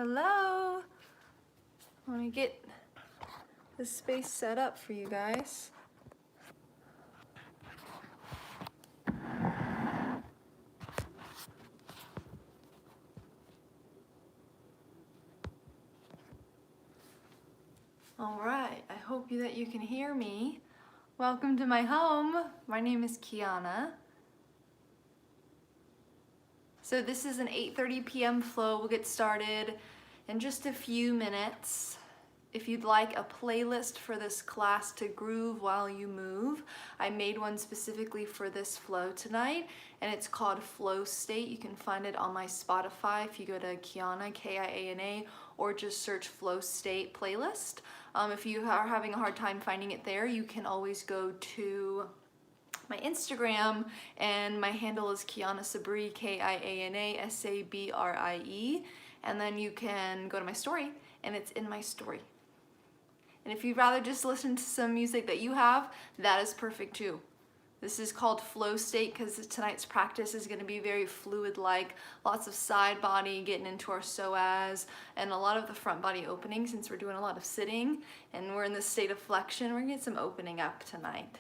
Hello. I want to get this space set up for you guys. All right, I hope that you can hear me. Welcome to my home. My name is Kiana. So this is an 8:30 p.m. flow. We'll get started in just a few minutes. If you'd like a playlist for this class to groove while you move, I made one specifically for this flow tonight, and it's called Flow State. You can find it on my Spotify if you go to Kiana, K-I-A-N-A, or just search Flow State playlist. If you are having a hard time finding it there, you can always go to my Instagram, and my handle is Kiana Sabri, K-I-A-N-A-S-A-B-R-I-E, and then you can go to my story, and it's in my story. And if you'd rather just listen to some music that you have, that is perfect too. This is called Flow State because tonight's practice is going to be very fluid-like, lots of side body, getting into our psoas, and a lot of the front body opening since we're doing a lot of sitting, and we're in this state of flexion. We're going to get some opening up tonight.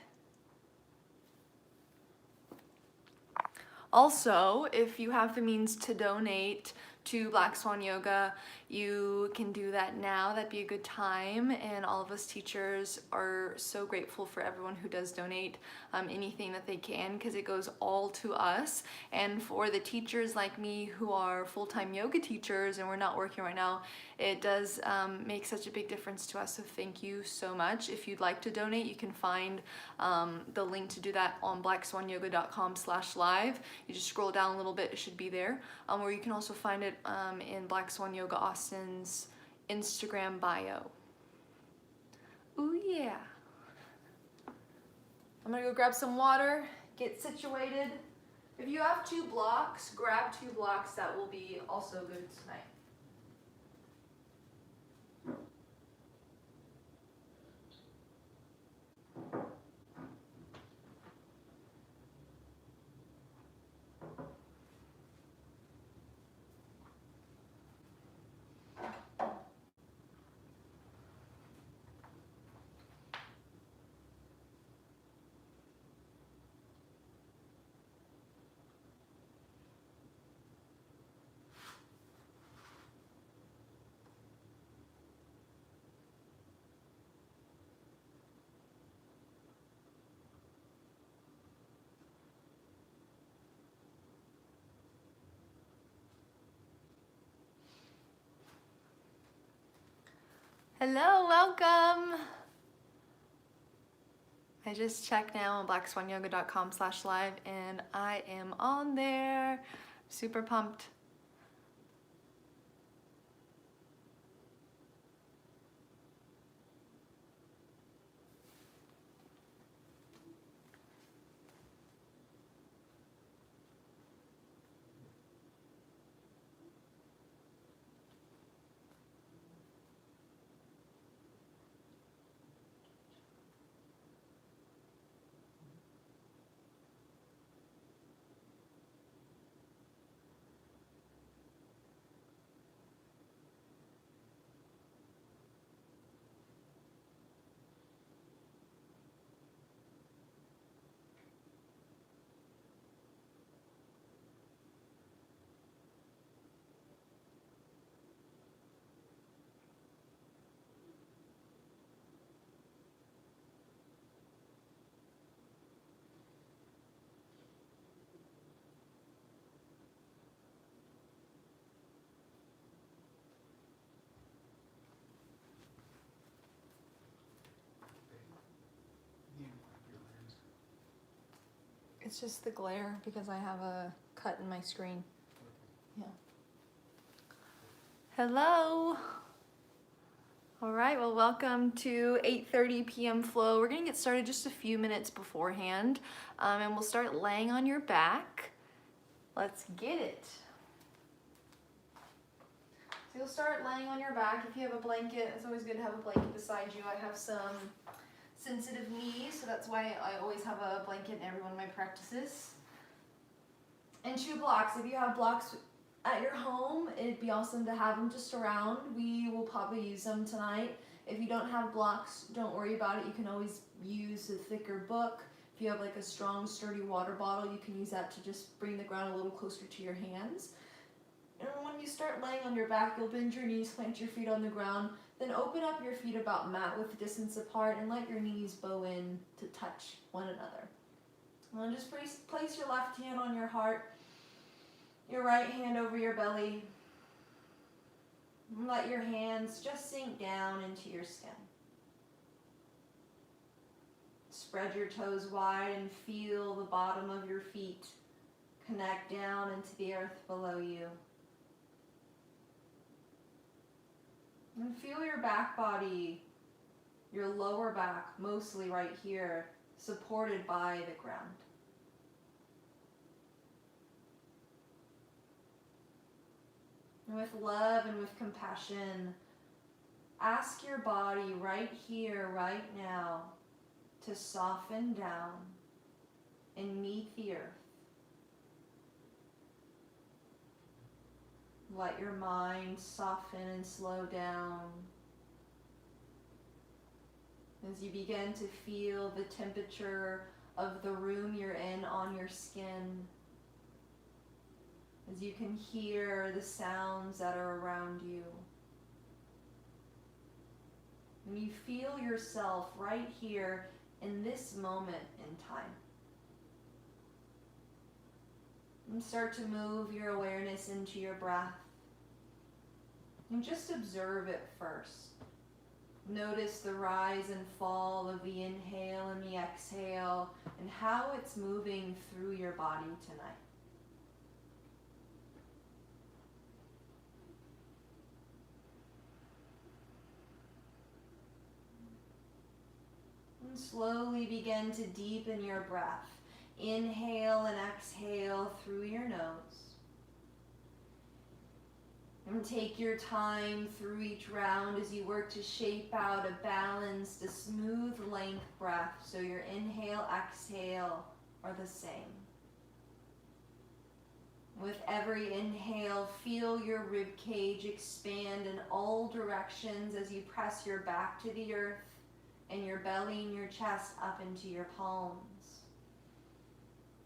Also, if you have the means to donate to Black Swan Yoga, you can do that now. That'd be a good time, and all of us teachers are so grateful for everyone who does donate anything that they can, because it goes all to us. And for the teachers like me who are full-time yoga teachers and we're not working right now, it does make such a big difference to us, so thank you so much. If you'd like to donate, you can find the link to do that on blackswanyoga.com/live. You just scroll down a little bit, it should be there, or you can also find it in Black Swan Yoga Austin's Instagram bio. Ooh yeah. I'm gonna go grab some water, get situated. If you have 2 blocks, grab 2 blocks. That will be also good tonight. Hello, welcome. I just checked now on blackswanyoga.com/live, and I am on there. Super pumped. It's just the glare because I have a cut in my screen. Yeah. Hello. All right, well, welcome to 8:30 p.m. flow. We're gonna get started just a few minutes beforehand, and we'll start laying on your back. Let's get it. So you'll start laying on your back. If you have a blanket, it's always good to have a blanket beside you. I have some sensitive knees, so that's why I always have a blanket in every one of my practices. And 2 blocks. If you have blocks At your home, it'd be awesome to have them just around. We will probably use them tonight. If you don't have blocks, don't worry about it. You can always use a thicker book. If you have like a strong, sturdy water bottle, you can use that to just bring the ground a little closer to your hands. And when you start laying on your back, you'll bend your knees, plant your feet on the ground, then open up your feet about mat width distance apart and let your knees bow in to touch one another. And then just place your left hand on your heart, your right hand over your belly, and let your hands just sink down into your skin. Spread your toes wide and feel the bottom of your feet connect down into the earth below you. And feel your back body, your lower back, mostly right here, supported by the ground. And with love and with compassion, ask your body right here, right now, to soften down and meet the earth. Let your mind soften and slow down as you begin to feel the temperature of the room you're in on your skin, as you can hear the sounds that are around you. And you feel yourself right here in this moment in time. And start to move your awareness into your breath. And just observe it first. Notice the rise and fall of the inhale and the exhale and how it's moving through your body tonight. And slowly begin to deepen your breath. Inhale and exhale through your nose. And take your time through each round as you work to shape out a balanced, a smooth length breath so your inhale, exhale are the same. With every inhale, feel your rib cage expand in all directions as you press your back to the earth and your belly and your chest up into your palms.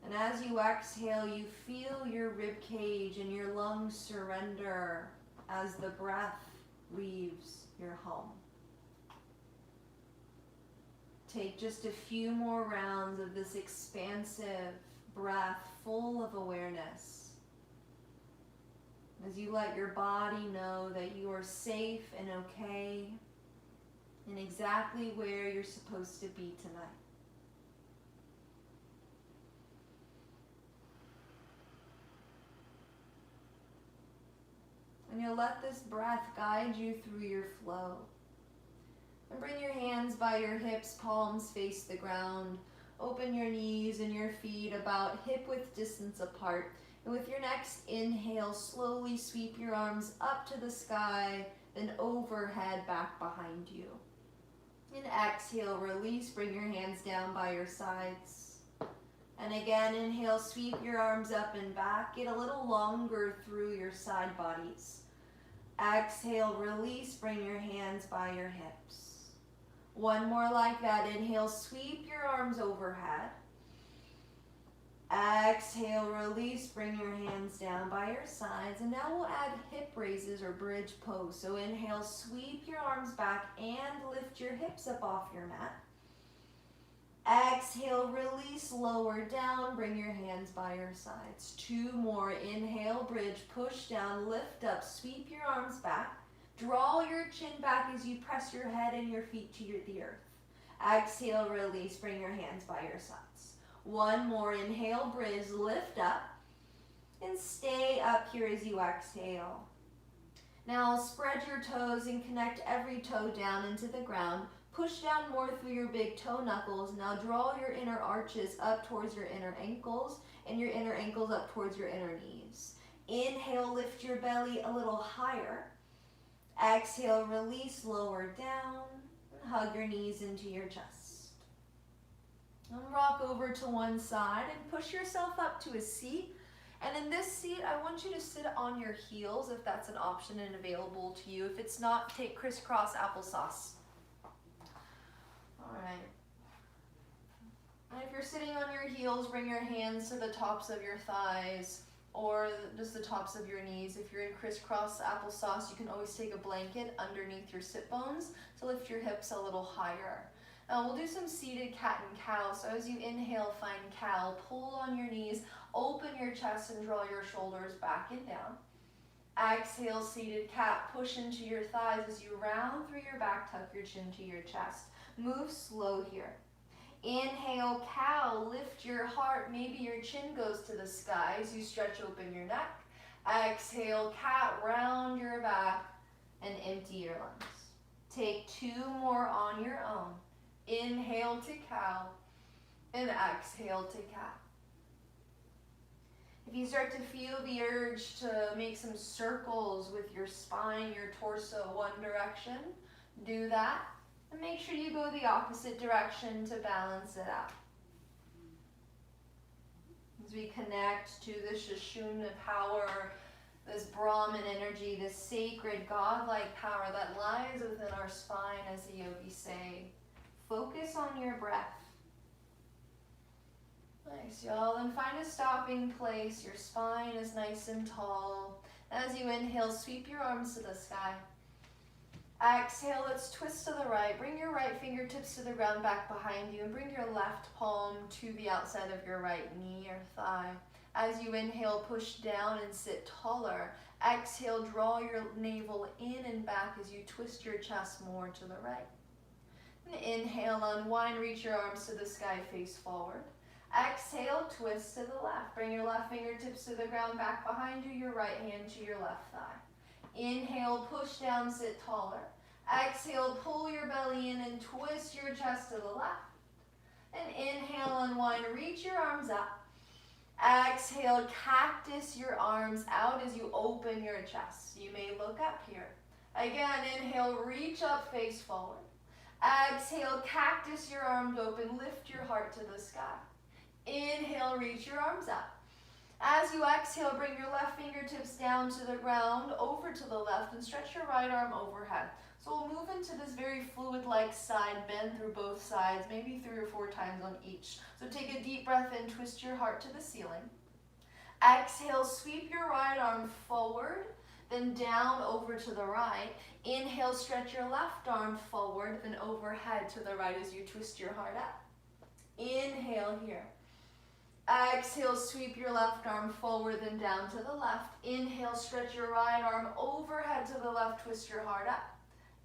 And as you exhale, you feel your rib cage and your lungs surrender as the breath leaves your home. Take just a few more rounds of this expansive breath full of awareness as you let your body know that you are safe and okay and exactly where you're supposed to be tonight. And you'll let this breath guide you through your flow. And bring your hands by your hips, palms face the ground. Open your knees and your feet about hip width distance apart. And with your next inhale, slowly sweep your arms up to the sky, then overhead back behind you. And exhale, release, bring your hands down by your sides. And again, inhale, sweep your arms up and back. Get a little longer through your side bodies. Exhale, release, bring your hands by your hips. One more like that. Inhale, sweep your arms overhead. Exhale, release, bring your hands down by your sides. And now we'll add hip raises or bridge pose. So inhale, sweep your arms back and lift your hips up off your mat. Exhale, release, lower down, bring your hands by your sides. Two more. Inhale, bridge, push down, lift up, sweep your arms back. Draw your chin back as you press your head and your feet to the earth. Exhale, release, bring your hands by your sides. One more. Inhale, bridge, lift up, and stay up here as you exhale. Now spread your toes and connect every toe down into the ground. Push down more through your big toe knuckles. Now draw your inner arches up towards your inner ankles and your inner ankles up towards your inner knees. Inhale, lift your belly a little higher. Exhale, release, lower down, and hug your knees into your chest. And rock over to one side and push yourself up to a seat. And in this seat, I want you to sit on your heels if that's an option and available to you. If it's not, take crisscross applesauce. All right. And if you're sitting on your heels, bring your hands to the tops of your thighs or just the tops of your knees. If you're in crisscross applesauce, you can always take a blanket underneath your sit bones to lift your hips a little higher. Now we'll do some seated cat and cow. So as you inhale, find cow, pull on your knees, open your chest and draw your shoulders back and down. Exhale, seated cat, push into your thighs as you round through your back, tuck your chin to your chest. Move slow here. Inhale, cow, lift your heart, maybe your chin goes to the sky as you stretch open your neck. Exhale, cat, round your back and empty your lungs. Take 2 more on your own. Inhale to cow and exhale to cat. If you start to feel the urge to make some circles with your spine, your torso, one direction, do that. And make sure you go the opposite direction to balance it out. As we connect to the Shashuna power, this Brahman energy, this sacred godlike power that lies within our spine, as the yogis say, focus on your breath. Nice, y'all. Then find a stopping place. Your spine is nice and tall. As you inhale, sweep your arms to the sky. Exhale, let's twist to the right. Bring your right fingertips to the ground back behind you and bring your left palm to the outside of your right knee or thigh. As you inhale, push down and sit taller. Exhale, draw your navel in and back as you twist your chest more to the right. And inhale, unwind, reach your arms to the sky, face forward. Exhale, twist to the left. Bring your left fingertips to the ground back behind you, your right hand to your left thigh. Inhale, push down, sit taller. Exhale, pull your belly in and twist your chest to the left. And inhale, unwind, reach your arms up. Exhale, cactus your arms out as you open your chest. You may look up here. Again, inhale, reach up, face forward. Exhale, cactus your arms open, lift your heart to the sky. Inhale, reach your arms up. As you exhale, bring your left fingertips down to the ground, over to the left, and stretch your right arm overhead. So we'll move into this very fluid-like side bend through both sides, maybe 3 or 4 times on each. So take a deep breath in, twist your heart to the ceiling. Exhale, sweep your right arm forward, then down over to the right. Inhale, stretch your left arm forward, then overhead to the right as you twist your heart up. Inhale here. Exhale, sweep your left arm forward, then down to the left. Inhale, stretch your right arm overhead to the left, twist your heart up.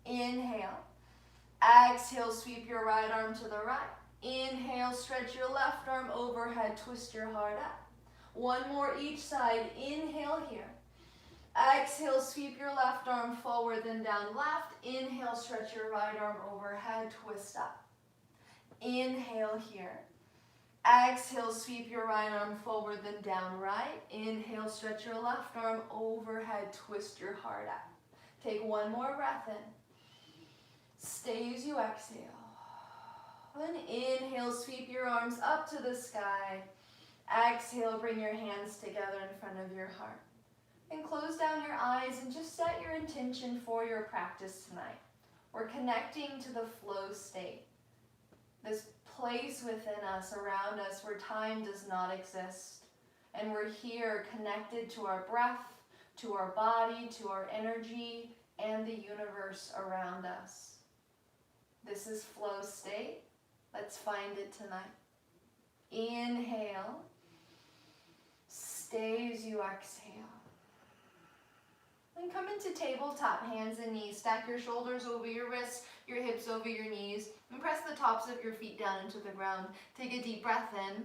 Inhale. Exhale, sweep your right arm to the right. Inhale, stretch your left arm overhead, twist your heart up. 1 more each side. Inhale here. Exhale, sweep your left arm forward, then down left. Inhale, stretch your right arm overhead, twist up. Inhale here. Exhale, sweep your right arm forward, then down right. Inhale, stretch your left arm overhead, twist your heart up. Take 1 more breath in. Stay as you exhale. Then inhale, sweep your arms up to the sky. Exhale, bring your hands together in front of your heart. And close down your eyes and just set your intention for your practice tonight. We're connecting to the flow state. This place within us, around us, where time does not exist. And we're here connected to our breath, to our body, to our energy, and the universe around us. This is flow state. Let's find it tonight. Inhale. Stay as you exhale. Then come into tabletop, hands and knees. Stack your shoulders over your wrists, your hips over your knees, and press the tops of your feet down into the ground. Take a deep breath in.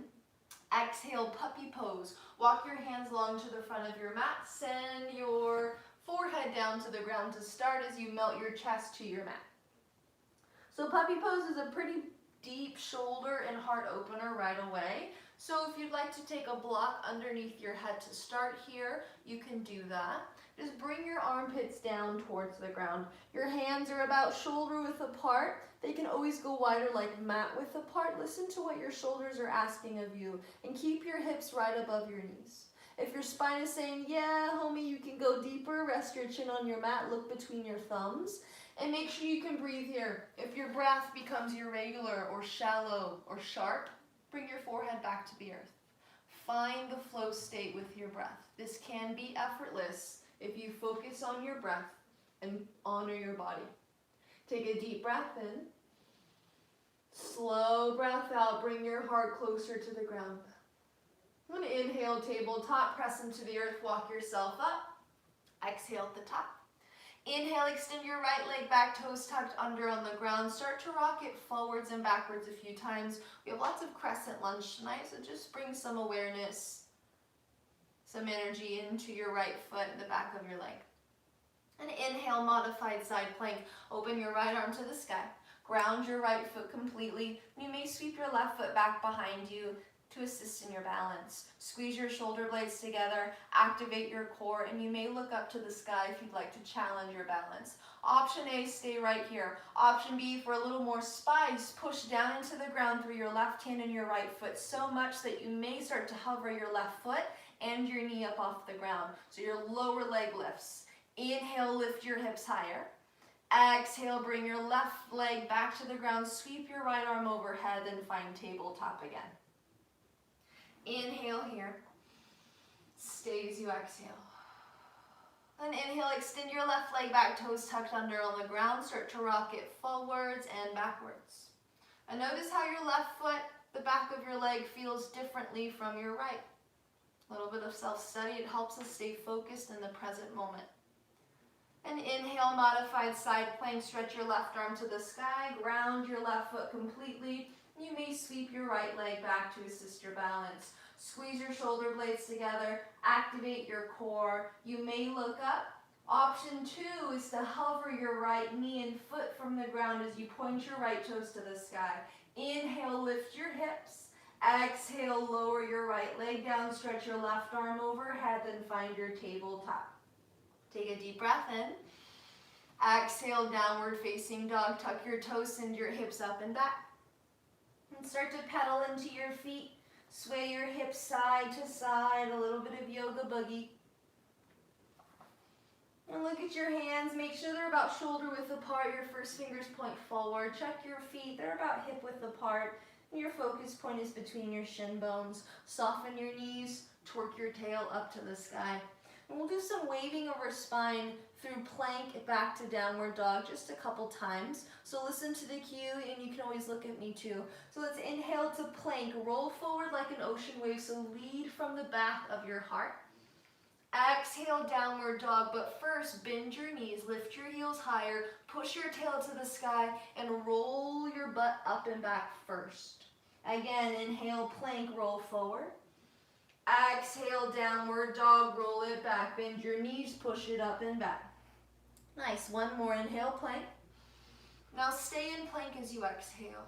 Exhale, puppy pose. Walk your hands long to the front of your mat. Send your forehead down to the ground to start as you melt your chest to your mat. So puppy pose is a pretty deep shoulder and heart opener right away. So if you'd like to take a block underneath your head to start here, you can do that. Just bring your armpits down towards the ground. Your hands are about shoulder width apart. They can always go wider like mat width apart. Listen to what your shoulders are asking of you and keep your hips right above your knees. If your spine is saying, yeah, homie, you can go deeper, rest your chin on your mat, look between your thumbs, and make sure you can breathe here. If your breath becomes irregular or shallow or sharp, bring your forehead back to the earth. Find the flow state with your breath. This can be effortless if you focus on your breath and honor your body. Take a deep breath in. Slow breath out. Bring your heart closer to the ground. I'm going to inhale, tabletop, press into the earth, walk yourself up. Exhale at the top. Inhale, extend your right leg back, toes tucked under on the ground. Start to rock it forwards and backwards a few times. We have lots of crescent lunge tonight, so just bring some awareness, some energy into your right foot and the back of your leg. And inhale, modified side plank. Open your right arm to the sky. Ground your right foot completely. You may sweep your left foot back behind you to assist in your balance. Squeeze your shoulder blades together, activate your core, and you may look up to the sky if you'd like to challenge your balance. Option A, stay right here. Option B, for a little more spice, push down into the ground through your left hand and your right foot so much that you may start to hover your left foot and your knee up off the ground. So your lower leg lifts. Inhale, lift your hips higher. Exhale, bring your left leg back to the ground, sweep your right arm overhead, and find tabletop again. Inhale here. Stay as you exhale. Then inhale, extend your left leg back, toes tucked under on the ground. Start to rock it forwards and backwards. And notice how your left foot, the back of your leg, feels differently from your right. A little bit of self-study. It helps us stay focused in the present moment. And inhale, modified side plank. Stretch your left arm to the sky. Ground your left foot completely. You may sweep your right leg back to assist your balance. Squeeze your shoulder blades together. Activate your core. You may look up. Option 2 is to hover your right knee and foot from the ground as you point your right toes to the sky. Inhale, lift your hips. Exhale, lower your right leg down. Stretch your left arm overhead and find your tabletop. Take a deep breath in. Exhale, downward facing dog. Tuck your toes, send your hips up and back. And start to pedal into your feet. Sway your hips side to side, a little bit of yoga boogie. And look at your hands. Make sure they're about shoulder width apart. Your first fingers point forward. Check your feet. They're about hip width apart. And your focus point is between your shin bones. Soften your knees. Torque your tail up to the sky. And we'll do some waving over spine through plank back to downward dog just a couple times. So listen to the cue, and you can always look at me too. So let's inhale to plank. Roll forward like an ocean wave, so lead from the back of your heart. Exhale, downward dog, but first bend your knees, lift your heels higher, push your tail to the sky, and roll your butt up and back first. Again, inhale, plank, roll forward. Exhale, downward dog, roll it back, bend your knees, push it up and back. Nice, one more, inhale, plank. Now stay in plank as you exhale.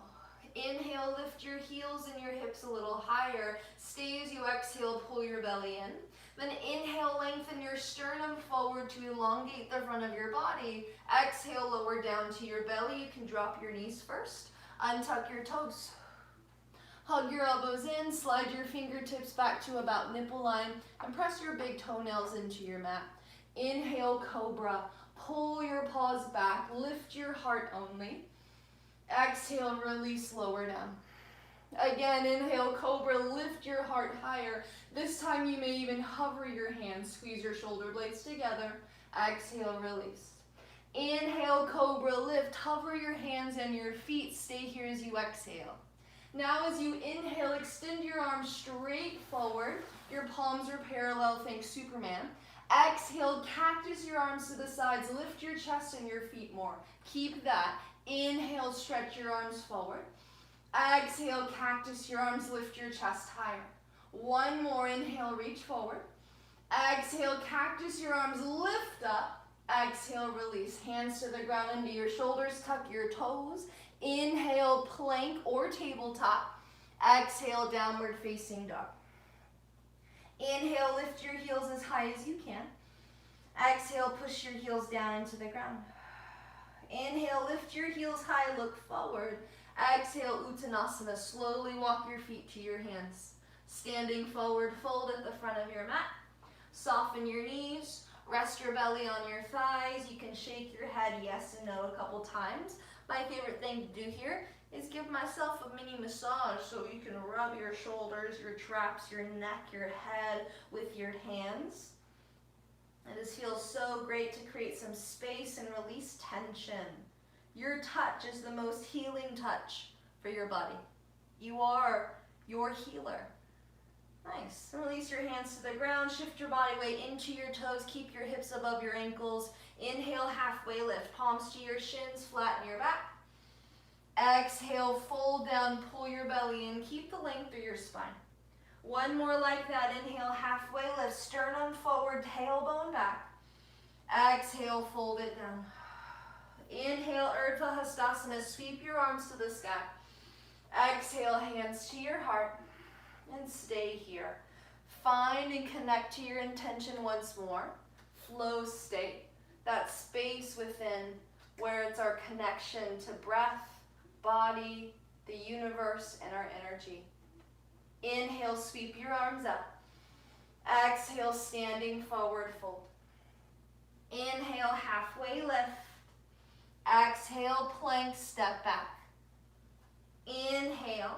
Inhale, lift your heels and your hips a little higher. Stay as you exhale, pull your belly in. Then inhale, lengthen your sternum forward to elongate the front of your body. Exhale, lower down to your belly. You can drop your knees first. Untuck your toes. Hug your elbows in, slide your fingertips back to about nipple line, and press your big toenails into your mat. Inhale, cobra. Pull your paws back, lift your heart only. Exhale, release, lower down. Again, inhale, cobra, lift your heart higher. This time you may even hover your hands, squeeze your shoulder blades together. Exhale, release. Inhale, cobra, lift, hover your hands and your feet. Stay here as you exhale. Now as you inhale, extend your arms straight forward. Your palms are parallel, think Superman. Exhale, cactus your arms to the sides. Lift your chest and your feet more. Keep that. Inhale, stretch your arms forward. Exhale, cactus your arms, lift your chest higher. One more, inhale, reach forward. Exhale, cactus your arms, lift up. Exhale, release. Hands to the ground into your shoulders, tuck your toes. Inhale, plank or tabletop. Exhale, downward facing dog. Inhale, lift your heels as high as you can. Exhale, push your heels down into the ground. Inhale, lift your heels high, look forward. Exhale, Uttanasana. Slowly walk your feet to your hands. Standing forward, fold at the front of your mat. Soften your knees, rest your belly on your thighs. You can shake your head yes and no a couple times. My favorite thing to do here is give myself a mini massage, so you can rub your shoulders, your traps, your neck, your head with your hands. And this feels so great to create some space and release tension. Your touch is the most healing touch for your body. You are your healer. Nice. And release your hands to the ground. Shift your body weight into your toes. Keep your hips above your ankles. Inhale, halfway lift. Palms to your shins, flatten your back. Exhale, fold down, pull your belly in. Keep the length through your spine. One more like that. Inhale, halfway lift. Sternum forward, tailbone back. Exhale, fold it down. Inhale, Urdhva Hastasana. Sweep your arms to the sky. Exhale, hands to your heart. And stay here. Find and connect to your intention once more. Flow state. That space within where it's our connection to breath, body, the universe, and our energy. Inhale, sweep your arms up. Exhale, standing forward fold. Inhale, halfway lift. Exhale, plank, step back. Inhale.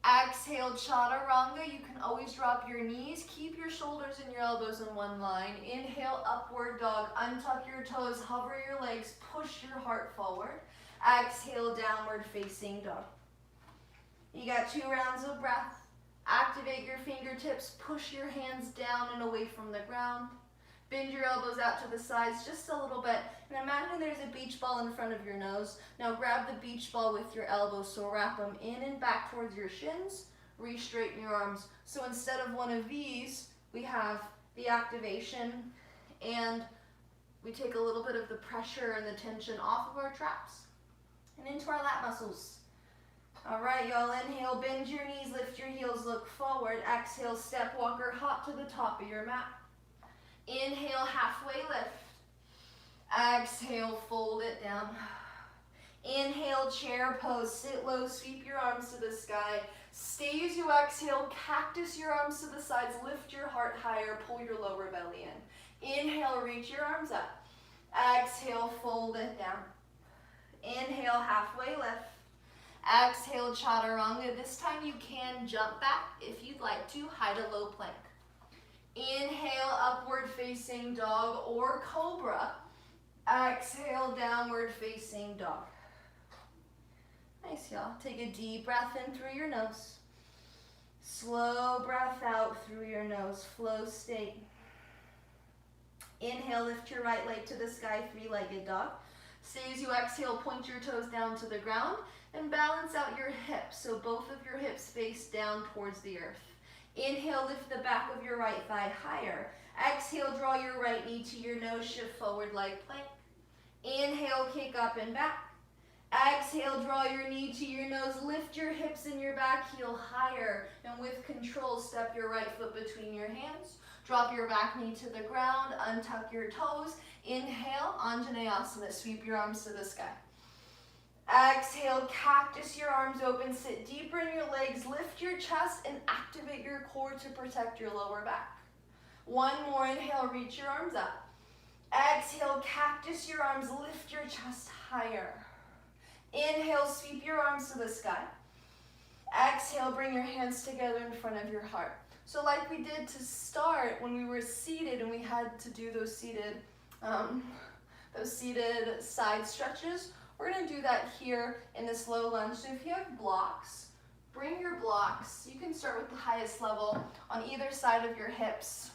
Exhale, chaturanga. You can always drop your knees. Keep your shoulders and your elbows in one line. Inhale, upward dog. Untuck your toes, hover your legs, push your heart forward. Exhale, downward facing dog. You got 2 rounds of breath. Activate your fingertips, push your hands down and away from the ground. Bend your elbows out to the sides just a little bit. And imagine there's a beach ball in front of your nose. Now grab the beach ball with your elbows, so wrap them in and back towards your shins. Re-straighten your arms. So instead of one of these, we have the activation, and we take a little bit of the pressure and the tension off of our traps and into our lat muscles. All right, y'all, inhale, bend your knees, lift your heels, look forward. Exhale, step walker, hop to the top of your mat. Inhale, halfway lift. Exhale, fold it down. Inhale, chair pose, sit low, sweep your arms to the sky. Stay as you exhale, cactus your arms to the sides, lift your heart higher, pull your lower belly in. Inhale, reach your arms up. Exhale, fold it down. Inhale, halfway lift. Exhale, chaturanga. This time you can jump back if you'd like to, high to low plank. Inhale, upward facing dog or cobra. Exhale, downward facing dog. Nice, y'all. Take a deep breath in through your nose. Slow breath out through your nose. Flow state. Inhale, lift your right leg to the sky, 3-legged dog. Stay as you exhale, point your toes down to the ground and balance out your hips, so both of your hips face down towards the earth. Inhale, lift the back of your right thigh higher. Exhale, draw your right knee to your nose, shift forward like plank. Inhale, kick up and back. Exhale, draw your knee to your nose, lift your hips and your back heel higher, and with control, step your right foot between your hands. Drop your back knee to the ground, untuck your toes. Inhale, Anjaneyasana, sweep your arms to the sky. Exhale, cactus your arms open, sit deeper in your legs, lift your chest and activate your core to protect your lower back. One more, inhale, reach your arms up. Exhale, cactus your arms, lift your chest higher. Inhale, sweep your arms to the sky. Exhale, bring your hands together in front of your heart. So like we did to start when we were seated and we had to do those seated side stretches, we're going to do that here in this low lunge. So if you have blocks, bring your blocks. You can start with the highest level on either side of your hips.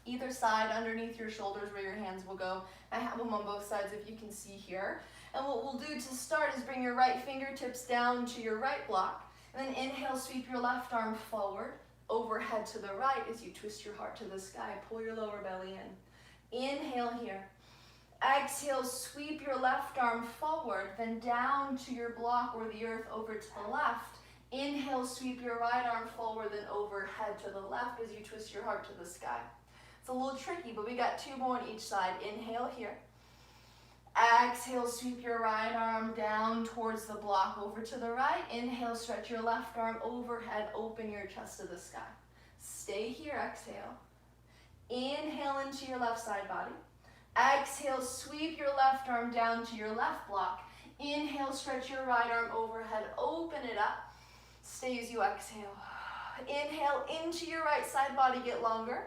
Either side, underneath your shoulders where your hands will go. I have them on both sides if you can see here. And what we'll do to start is bring your right fingertips down to your right block. And then inhale, sweep your left arm forward, overhead to the right as you twist your heart to the sky. Pull your lower belly in. Inhale here. Exhale, sweep your left arm forward, then down to your block or the earth over to the left. Inhale, sweep your right arm forward, then overhead to the left as you twist your heart to the sky. It's a little tricky, but we got 2 more on each side. Inhale here. Exhale, sweep your right arm down towards the block over to the right. Inhale, stretch your left arm overhead, open your chest to the sky. Stay here, exhale. Inhale into your left side body. Exhale, sweep your left arm down to your left block. Inhale, stretch your right arm overhead, open it up. Stay as you exhale. Inhale into your right side body, get longer.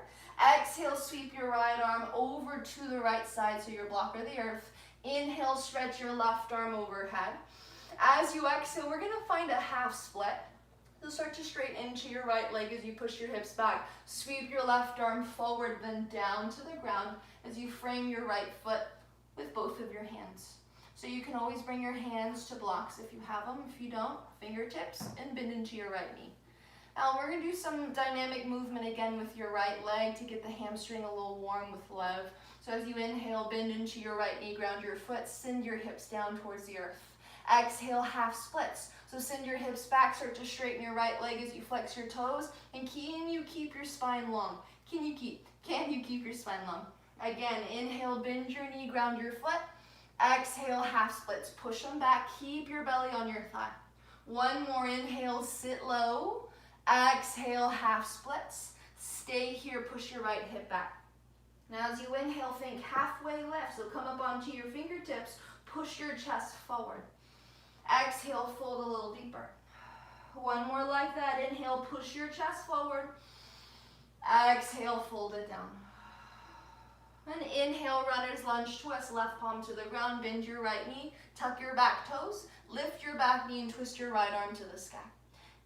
Exhale, sweep your right arm over to the right side so your block or the earth. Inhale, stretch your left arm overhead. As you exhale, we're gonna find a half split. So start to straighten into your right leg as you push your hips back. Sweep your left arm forward, then down to the ground as you frame your right foot with both of your hands. So you can always bring your hands to blocks if you have them. If you don't, fingertips and bend into your right knee. Now we're gonna do some dynamic movement again with your right leg to get the hamstring a little warm with love. So as you inhale, bend into your right knee, ground your foot, send your hips down towards the earth. Exhale, half splits. So send your hips back, start to straighten your right leg as you flex your toes. And can you keep your spine long? Can you keep your spine long? Again, inhale, bend your knee, ground your foot. Exhale, half splits. Push them back, keep your belly on your thigh. One more, inhale, sit low. Exhale, half splits. Stay here, push your right hip back. Now as you inhale, think halfway lift. So come up onto your fingertips, push your chest forward. Exhale, fold a little deeper. One more like that. Inhale, push your chest forward. Exhale, fold it down. And inhale, runner's lunge twist, left palm to the ground, bend your right knee, tuck your back toes, lift your back knee and twist your right arm to the sky.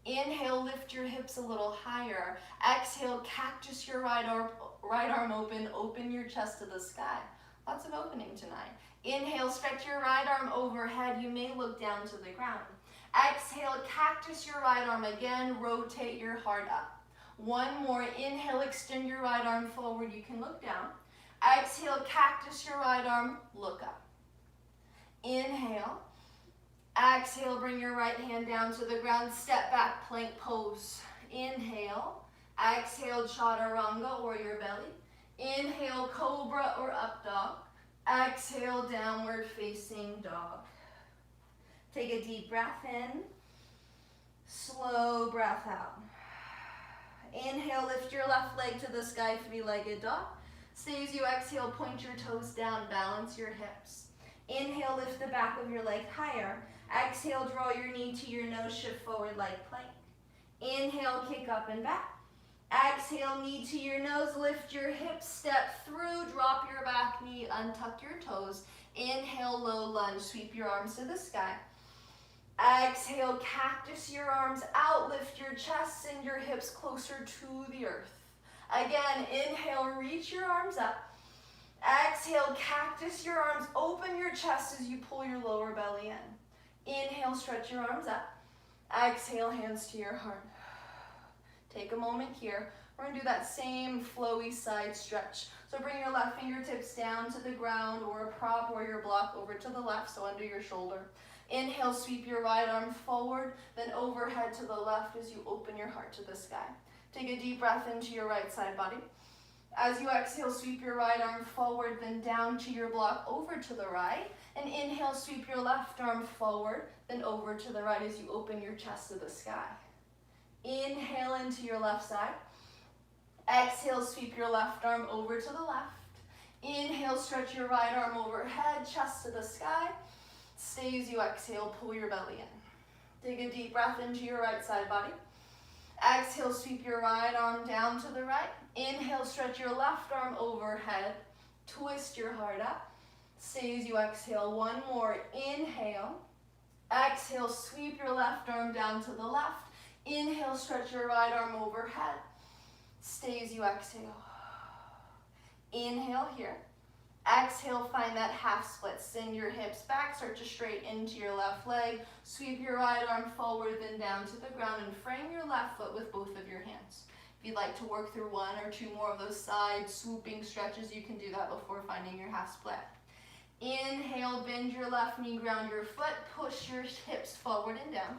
Inhale, lift your hips a little higher. Exhale, cactus your right arm open, open your chest to the sky. Lots of opening tonight. Inhale, stretch your right arm overhead. You may look down to the ground. Exhale, cactus your right arm again. Rotate your heart up. One more. Inhale, extend your right arm forward. You can look down. Exhale, cactus your right arm. Look up. Inhale. Exhale, bring your right hand down to the ground. Step back, plank pose. Inhale. Exhale, chaturanga or your belly. Inhale, cobra or up dog. Exhale, downward facing dog. Take a deep breath in. Slow breath out. Inhale, lift your left leg to the sky, three-legged dog. Stay as you exhale, point your toes down, balance your hips. Inhale, lift the back of your leg higher. Exhale, draw your knee to your nose, shift forward like plank. Inhale, kick up and back. Exhale, knee to your nose, lift your hips, step through, drop your back knee, untuck your toes. Inhale, low lunge, sweep your arms to the sky. Exhale, cactus your arms out, lift your chest, send your hips closer to the earth. Again, inhale, reach your arms up. Exhale, cactus your arms, open your chest as you pull your lower belly in. Inhale, stretch your arms up. Exhale, hands to your heart. Take a moment here. We're gonna do that same flowy side stretch. So bring your left fingertips down to the ground or a prop or your block over to the left, so under your shoulder. Inhale, sweep your right arm forward, then overhead to the left as you open your heart to the sky. Take a deep breath into your right side body. As you exhale, sweep your right arm forward, then down to your block over to the right. And inhale, sweep your left arm forward, then over to the right as you open your chest to the sky. Inhale into your left side. Exhale, sweep your left arm over to the left. Inhale, stretch your right arm overhead, chest to the sky. Stay as you exhale, pull your belly in. Take a deep breath into your right side body. Exhale, sweep your right arm down to the right. Inhale, stretch your left arm overhead. Twist your heart up. Stay as you exhale. One more. Inhale. Exhale, sweep your left arm down to the left. Inhale, stretch your right arm overhead. Stay as you exhale. Inhale here. Exhale, find that half split. Send your hips back, start to straighten into your left leg. Sweep your right arm forward, then down to the ground, and frame your left foot with both of your hands. If you'd like to work through one or two more of those side swooping stretches, you can do that before finding your half split. Inhale, bend your left knee, ground your foot, push your hips forward and down.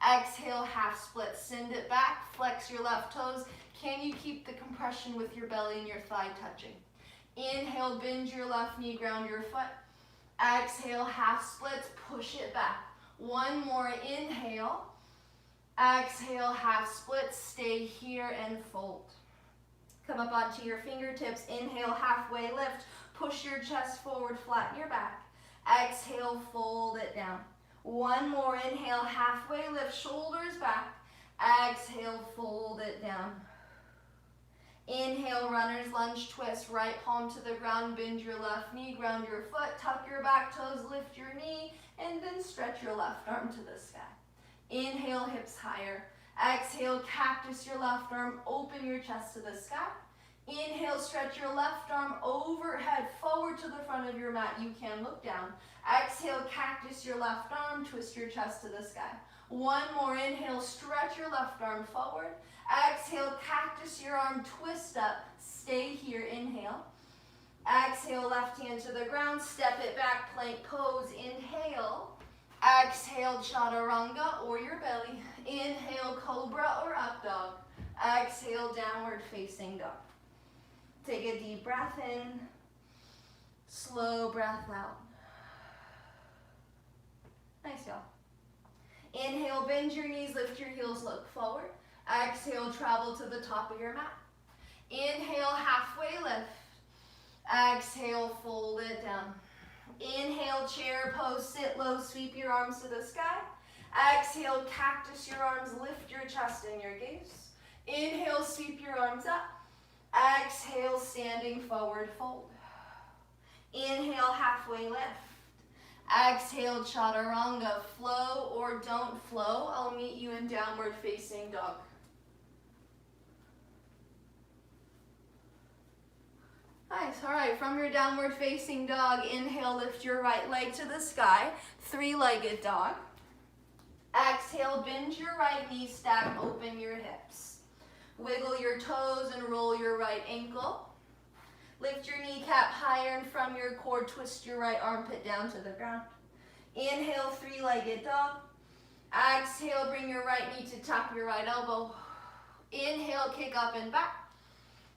Exhale, half split, send it back, flex your left toes. Can you keep the compression with your belly and your thigh touching? Inhale, bend your left knee, ground your foot. Exhale, half splits, push it back. One more, inhale. Exhale, half splits, stay here and fold. Come up onto your fingertips. Inhale, halfway lift. Push your chest forward, flatten your back. Exhale, fold it down. One more. Inhale, halfway lift, shoulders back. Exhale, fold it down. Inhale, runner's lunge twist. Right palm to the ground, bend your left knee, ground your foot, tuck your back toes, lift your knee, and then stretch your left arm to the sky. Inhale, hips higher. Exhale, cactus your left arm, open your chest to the sky. Inhale, stretch your left arm overhead, forward to the front of your mat. You can look down. Exhale, cactus your left arm, twist your chest to the sky. One more. Inhale, stretch your left arm forward. Exhale, cactus your arm, twist up. Stay here. Inhale. Exhale, left hand to the ground, step it back, plank pose. Inhale. Exhale, chaturanga or your belly. Inhale, cobra or up dog. Exhale, downward facing dog. Take a deep breath in, slow breath out. Nice, y'all. Inhale, bend your knees, lift your heels, look forward. Exhale, travel to the top of your mat. Inhale, halfway lift. Exhale, fold it down. Inhale, chair pose, sit low, sweep your arms to the sky. Exhale, cactus your arms, lift your chest and your gaze. Inhale, sweep your arms up. Exhale, standing forward fold. Inhale, halfway lift. Exhale, chaturanga, flow or don't flow. I'll meet you in downward facing dog. Nice, all right, from your downward facing dog, inhale, lift your right leg to the sky, three-legged dog. Exhale, bend your right knee, stack, open your hips. Wiggle your toes and roll your right ankle. Lift your kneecap higher and from your core, twist your right armpit down to the ground. Inhale, three-legged dog. Exhale, bring your right knee to tap your right elbow. Inhale, kick up and back.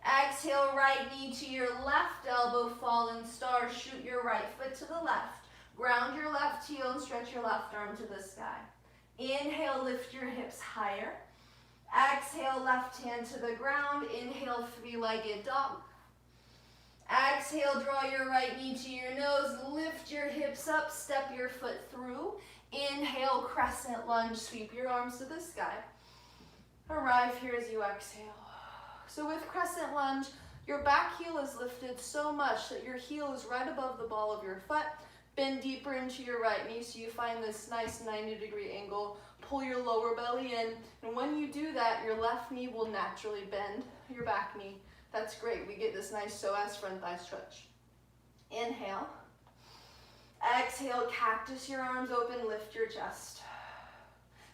Exhale, right knee to your left elbow, fallen star. Shoot your right foot to the left. Ground your left heel and stretch your left arm to the sky. Inhale, lift your hips higher. Exhale, left hand to the ground. Inhale, three-legged dog. Exhale, draw your right knee to your nose. Lift your hips up, step your foot through. Inhale, crescent lunge, sweep your arms to the sky. Arrive here as you exhale. So with crescent lunge, your back heel is lifted so much that your heel is right above the ball of your foot. Bend deeper into your right knee so you find this nice 90-degree angle. Pull your lower belly in, and when you do that, your left knee will naturally bend your back knee. That's great. We get this nice psoas front thigh stretch. Inhale. Exhale, cactus your arms open, lift your chest.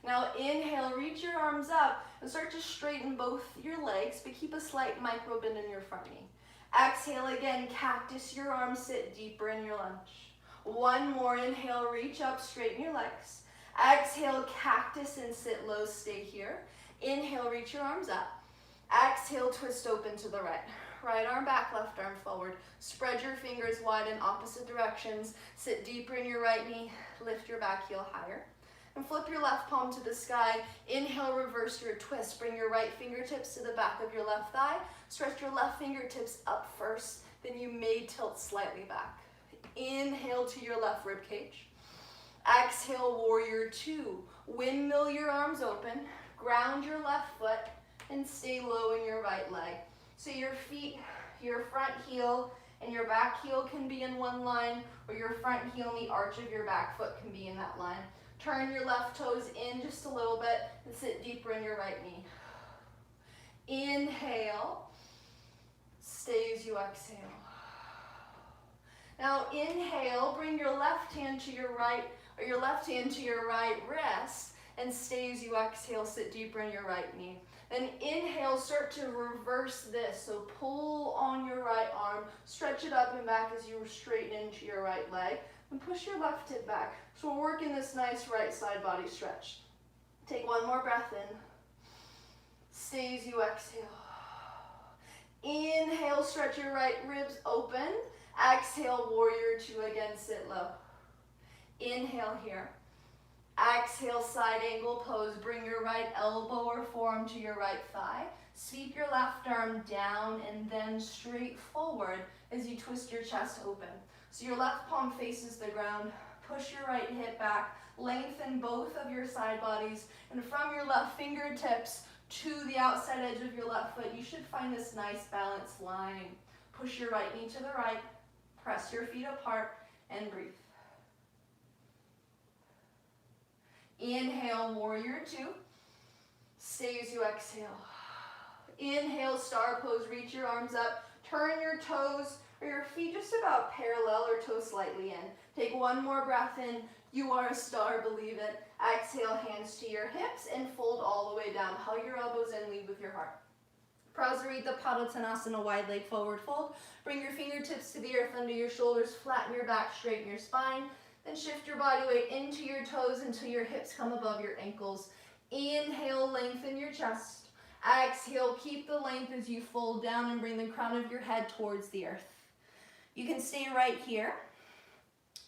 Now inhale, reach your arms up and start to straighten both your legs, but keep a slight micro bend in your front knee. Exhale again, cactus your arms, sit deeper in your lunge. One more, inhale, reach up, straighten your legs. Exhale, cactus and sit low, stay here. Inhale, reach your arms up. Exhale, twist open to the right. Right arm back, left arm forward. Spread your fingers wide in opposite directions. Sit deeper in your right knee, lift your back heel higher. And flip your left palm to the sky. Inhale, reverse your twist. Bring your right fingertips to the back of your left thigh. Stretch your left fingertips up first, then you may tilt slightly back. Inhale to your left rib cage. Exhale, warrior two. Windmill your arms open. Ground your left foot and stay low in your right leg. So your feet, your front heel and your back heel can be in one line, or your front heel and the arch of your back foot can be in that line. Turn your left toes in just a little bit and sit deeper in your right knee. Inhale, stay as you exhale. Now inhale, bring your left hand to your right, or your left hand to your right wrist, and stay as you exhale, sit deeper in your right knee. Then inhale, start to reverse this. So pull on your right arm, stretch it up and back as you straighten into your right leg, and push your left hip back. So we're working this nice right side body stretch. Take one more breath in. Stay as you exhale. Inhale, stretch your right ribs open. Exhale, warrior two again, sit low. Inhale here. Exhale, side angle pose. Bring your right elbow or forearm to your right thigh. Sweep your left arm down and then straight forward as you twist your chest open. So your left palm faces the ground, push your right hip back, lengthen both of your side bodies, and from your left fingertips to the outside edge of your left foot, you should find this nice balanced line. Push your right knee to the right, press your feet apart, and breathe. Inhale, warrior two. Stay as you exhale. Inhale, star pose, reach your arms up, turn your toes or your feet just about parallel or toes slightly in. Take one more breath in. You are a star, believe it. Exhale, hands to your hips and fold all the way down. Hug your elbows in, lead with your heart. Prasarita Padottanasana, wide leg forward fold. Bring your fingertips to the earth under your shoulders, flatten your back, straighten your spine. Then shift your body weight into your toes until your hips come above your ankles. Inhale, lengthen your chest. Exhale, keep the length as you fold down and bring the crown of your head towards the earth. You can stay right here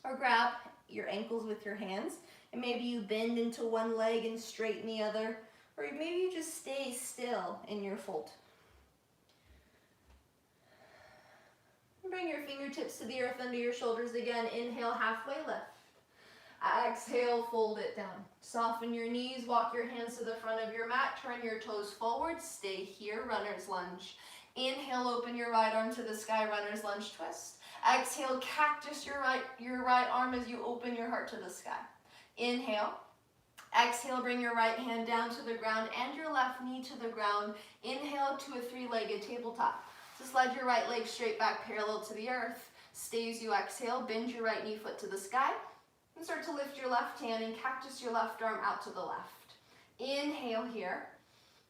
or grab your ankles with your hands and maybe you bend into one leg and straighten the other, or maybe you just stay still in your fold. Bring your fingertips to the earth under your shoulders again. Inhale, halfway lift. Exhale, fold it down. Soften your knees, walk your hands to the front of your mat, turn your toes forward, stay here, runner's lunge. Inhale, open your right arm to the sky, runner's lunge twist. Exhale, cactus your right arm as you open your heart to the sky. Inhale. Exhale, bring your right hand down to the ground and your left knee to the ground. Inhale to a three-legged tabletop. So slide your right leg straight back parallel to the earth. Stay as you exhale, bend your right knee foot to the sky. And start to lift your left hand and cactus your left arm out to the left. Inhale here.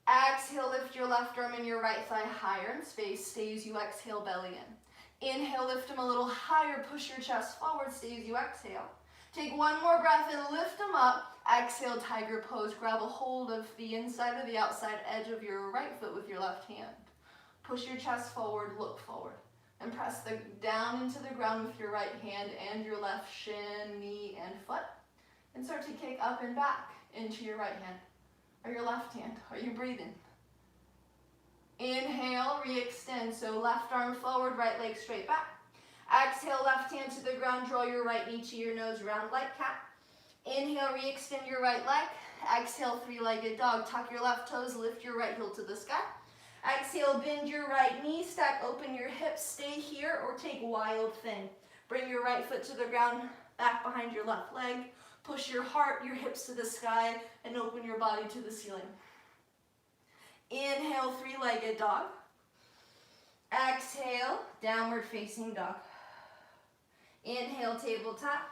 Exhale, lift your left arm and your right thigh higher in space. Stay as you exhale, belly in. Inhale, lift them a little higher, push your chest forward, stay as you exhale. Take one more breath and lift them up. Exhale, tiger pose. Grab a hold of the inside or the outside edge of your right foot with your left hand. Push your chest forward, look forward. And press down into the ground with your right hand and your left shin, knee, and foot. And start to kick up and back into your right hand or your left hand. Are you breathing? Inhale, re-extend. So left arm forward, right leg straight back. Exhale, left hand to the ground. Draw your right knee to your nose, round like cat. Inhale, re-extend your right leg. Exhale, three-legged dog. Tuck your left toes, lift your right heel to the sky. Exhale, bend your right knee, stack open your hips, stay here or take wild thing. Bring your right foot to the ground, back behind your left leg. Push your heart, your hips to the sky, and open your body to the ceiling. Inhale, three-legged dog. Exhale, downward facing dog. Inhale, tabletop.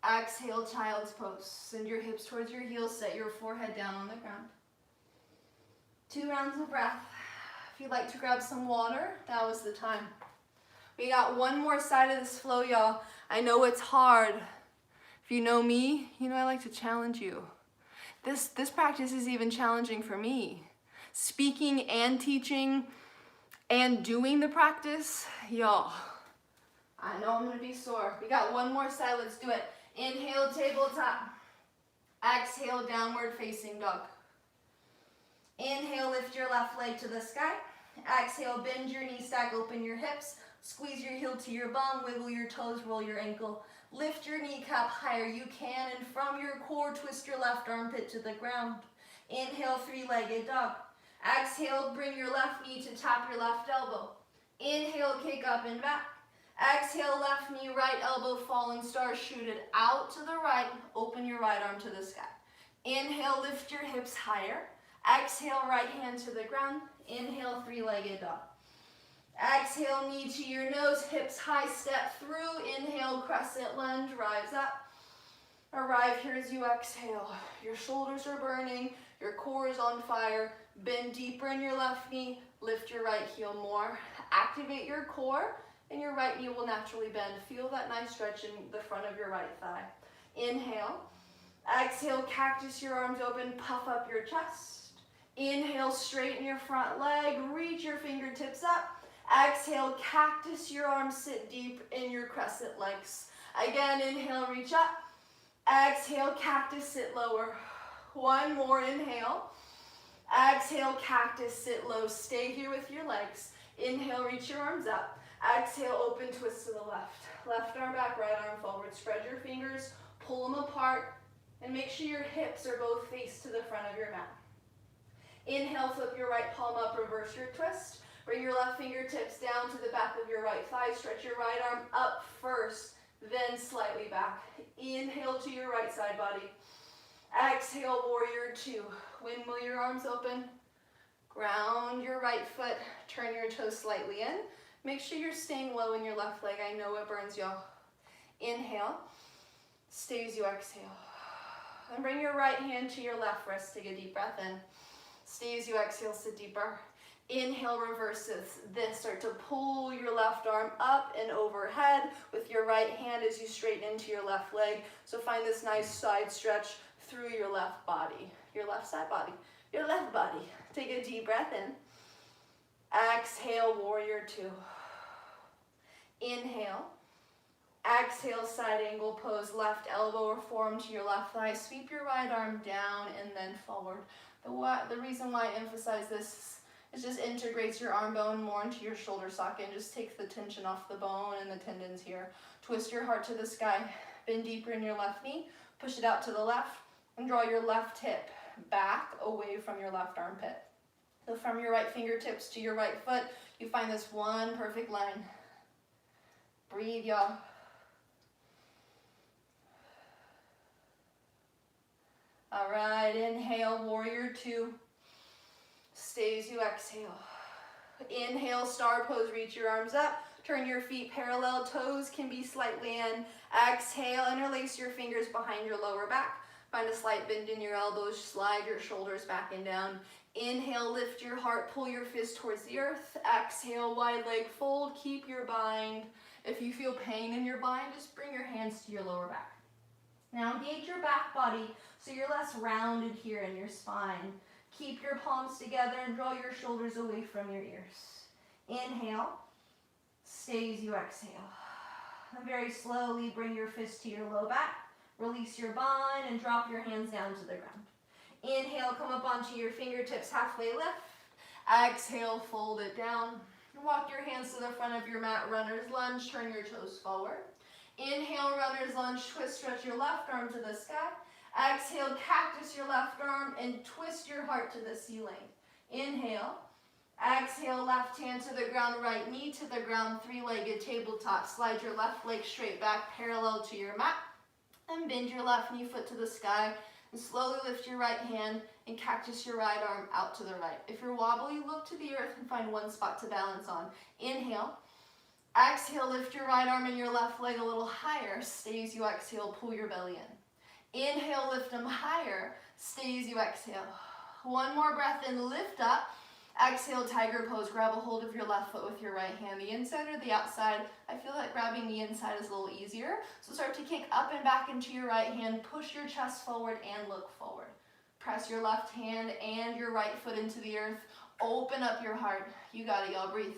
Exhale, child's pose. Send your hips towards your heels, set your forehead down on the ground. 2 rounds of breath. If you'd like to grab some water, that was the time. We got one more side of this flow, y'all. I know it's hard. If you know me, you know I like to challenge you. This practice is even challenging for me. Speaking and teaching and doing the practice, y'all, I know I'm gonna be sore. We got one more side, let's do it. Inhale, tabletop. Exhale, downward facing dog. Inhale, lift your left leg to the sky. Exhale, bend your knee, stack open your hips. Squeeze your heel to your bum, wiggle your toes, roll your ankle. Lift your kneecap higher you can, and from your core, twist your left armpit to the ground. Inhale, three-legged dog. Exhale, bring your left knee to tap your left elbow. Inhale, kick up and back. Exhale, left knee, right elbow, falling star, shoot it out to the right. Open your right arm to the sky. Inhale, lift your hips higher. Exhale, right hand to the ground. Inhale, three-legged dog. Exhale, knee to your nose, hips high, step through. Inhale, crescent lunge, rise up. Arrive here as you exhale. Your shoulders are burning, your core is on fire. Bend deeper in your left knee, lift your right heel more. Activate your core, and your right knee will naturally bend. Feel that nice stretch in the front of your right thigh. Inhale. Exhale, cactus your arms open, puff up your chest. Inhale, straighten your front leg, reach your fingertips up. Exhale, cactus your arms, sit deep in your crescent legs. Again, inhale, reach up. Exhale, cactus, sit lower. One more, inhale. Exhale, cactus, sit low. Stay here with your legs. Inhale, reach your arms up. Exhale, open, twist to the left. Left arm back, right arm forward. Spread your fingers, pull them apart, and make sure your hips are both face to the front of your mat. Inhale, flip your right palm up, reverse your twist. Bring your left fingertips down to the back of your right thigh. Stretch your right arm up first, then slightly back. Inhale to your right side body. Exhale, warrior two. Windmill your arms open. Ground your right foot. Turn your toes slightly in. Make sure you're staying low in your left leg. I know it burns y'all. Inhale. Stay as you exhale. And bring your right hand to your left wrist. Take a deep breath in. Stay as you exhale, sit deeper. Inhale, reverse this. Start to pull your left arm up and overhead with your right hand as you straighten into your left leg. So find this nice side stretch through your left body, your left side body, your left body. Take a deep breath in. Exhale, warrior two. Inhale. Exhale, side angle pose, left elbow or forearm to your left thigh. Sweep your right arm down and then forward. The reason why I emphasize this is just integrates your arm bone more into your shoulder socket and just takes the tension off the bone and the tendons here. Twist your heart to the sky. Bend deeper in your left knee. Push it out to the left and draw your left hip back away from your left armpit. So from your right fingertips to your right foot, you find this one perfect line. Breathe, y'all. All right, inhale, warrior two. Stay as you exhale. Inhale, star pose, reach your arms up. Turn your feet parallel, toes can be slightly in. Exhale, interlace your fingers behind your lower back. Find a slight bend in your elbows, slide your shoulders back and down. Inhale, lift your heart, pull your fist towards the earth. Exhale, wide leg fold, keep your bind. If you feel pain in your bind, just bring your hands to your lower back. Now engage your back body so you're less rounded here in your spine. Keep your palms together and draw your shoulders away from your ears. Inhale, stay as you exhale. And very slowly bring your fist to your low back. Release your bind and drop your hands down to the ground. Inhale, come up onto your fingertips, halfway lift. Exhale, fold it down. Walk your hands to the front of your mat, runner's lunge, turn your toes forward. Inhale, runner's lunge, twist, stretch your left arm to the sky. Exhale, cactus your left arm and twist your heart to the ceiling. Inhale. Exhale, left hand to the ground, right knee to the ground, three-legged tabletop. Slide your left leg straight back, parallel to your mat. And bend your left knee foot to the sky. And slowly lift your right hand and cactus your right arm out to the right. If you're wobbly, look to the earth and find one spot to balance on. Inhale. Exhale, lift your right arm and your left leg a little higher. Stay as you exhale, pull your belly in. Inhale, lift them higher. Stay as you exhale. One more breath in, lift up. Exhale, tiger pose. Grab a hold of your left foot with your right hand. The inside or the outside? I feel like grabbing the inside is a little easier. So start to kick up and back into your right hand. Push your chest forward and look forward. Press your left hand and your right foot into the earth. Open up your heart. You got it, y'all. Breathe.